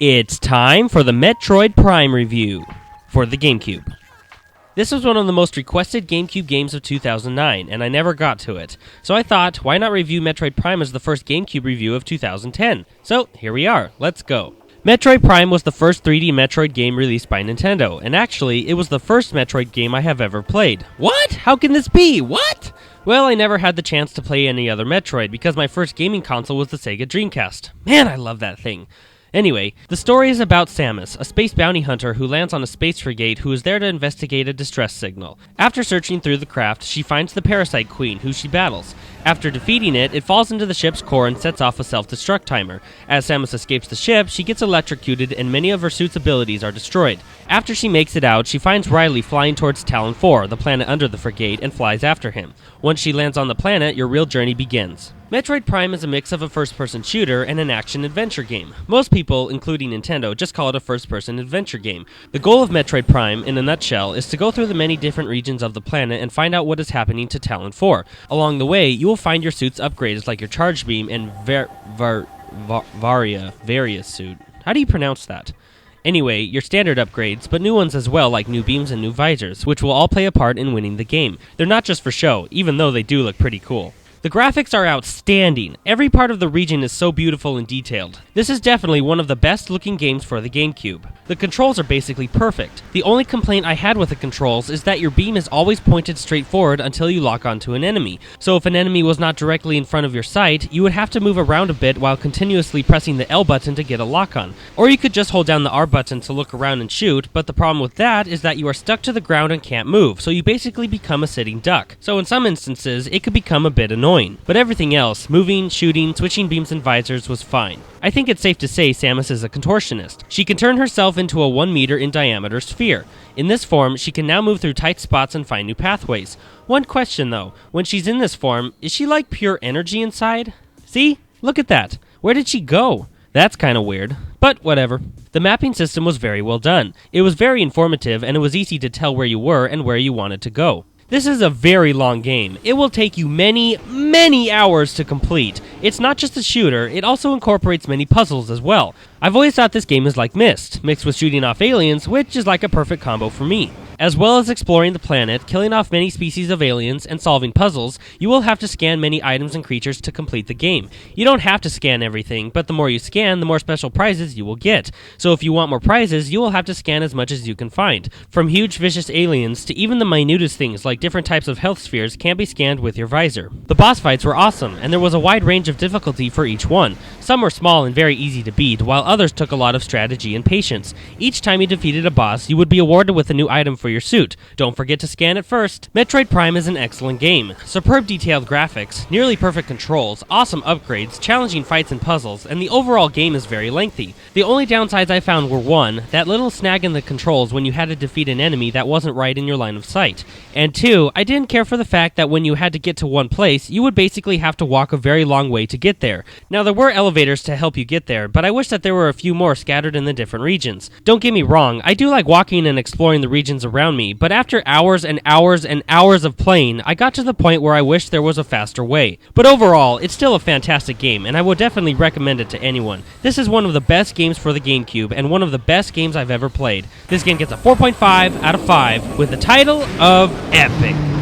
It's time for the Metroid Prime review for the Gamecube. This was one of the most requested Gamecube games of 2009, and I never got to it. So I thought, why not review Metroid Prime as the first Gamecube review of 2010? So here we are, let's go. Metroid Prime was the first 3D Metroid game released by Nintendo, and actually, it was the first Metroid game I have ever played. What? How can this be? What? Well, I never had the chance to play any other Metroid, because my first gaming console was the Sega Dreamcast. Man, I love that thing. Anyway, the story is about Samus, a space bounty hunter who lands on a space frigate who is there to investigate a distress signal. After searching through the craft, she finds the Parasite Queen, who she battles. After defeating it, it falls into the ship's core and sets off a self-destruct timer. As Samus escapes the ship, she gets electrocuted and many of her suit's abilities are destroyed. After she makes it out, she finds Riley flying towards Talon 4, the planet under the frigate, and flies after him. Once she lands on the planet, your real journey begins. Metroid Prime is a mix of a first-person shooter and an action-adventure game. Most people, including Nintendo, just call it a first-person adventure game. The goal of Metroid Prime, in a nutshell, is to go through the many different regions of the planet and find out what is happening to Talon 4. Along the way, you will find your suit's upgrades like your Charge Beam and Various suit. How do you pronounce that? Anyway, your standard upgrades, but new ones as well, like new beams and new visors, which will all play a part in winning the game. They're not just for show, even though they do look pretty cool. The graphics are outstanding. Every part of the region is so beautiful and detailed. This is definitely one of the best looking games for the Gamecube. The controls are basically perfect. The only complaint I had with the controls is that your beam is always pointed straight forward until you lock onto an enemy. So if an enemy was not directly in front of your sight, you would have to move around a bit while continuously pressing the L button to get a lock on. Or you could just hold down the R button to look around and shoot, but the problem with that is that you are stuck to the ground and can't move, so you basically become a sitting duck. So in some instances, it could become a bit annoying. But everything else, moving, shooting, switching beams and visors, was fine. I think it's safe to say Samus is a contortionist. She can turn herself into a 1 meter in diameter sphere. In this form, she can now move through tight spots and find new pathways. One question though, when she's in this form, is she like pure energy inside? See? Look at that. Where did she go? That's kinda weird. But whatever. The mapping system was very well done. It was very informative and it was easy to tell where you were and where you wanted to go. This is a very long game. It will take you many hours to complete. It's not just a shooter, it also incorporates many puzzles as well. I've always thought this game is like Myst, mixed with shooting off aliens, which is like a perfect combo for me. As well as exploring the planet, killing off many species of aliens, and solving puzzles, you will have to scan many items and creatures to complete the game. You don't have to scan everything, but the more you scan, the more special prizes you will get. So if you want more prizes, you will have to scan as much as you can find. From huge vicious aliens to even the minutest things like different types of health spheres can be scanned with your visor. The boss fights were awesome, and there was a wide range of difficulty for each one. Some were small and very easy to beat, while others took a lot of strategy and patience. Each time you defeated a boss, you would be awarded with a new item for your suit. Don't forget to scan it first. Metroid Prime is an excellent game. Superb detailed graphics, nearly perfect controls, awesome upgrades, challenging fights and puzzles, and the overall game is very lengthy. The only downsides I found were 1, that little snag in the controls when you had to defeat an enemy that wasn't right in your line of sight. And 2, I didn't care for the fact that when you had to get to one place, you would basically have to walk a very long way to get there. Now there were elevators to help you get there, but I wish that there were a few more scattered in the different regions. Don't get me wrong, I do like walking and exploring the regions around me, but after hours and hours and hours of playing, I got to the point where I wish there was a faster way. But overall, it's still a fantastic game, and I would definitely recommend it to anyone. This is one of the best games for the Gamecube, and one of the best games I've ever played. This game gets a 4.5 out of 5, with the title of Epic.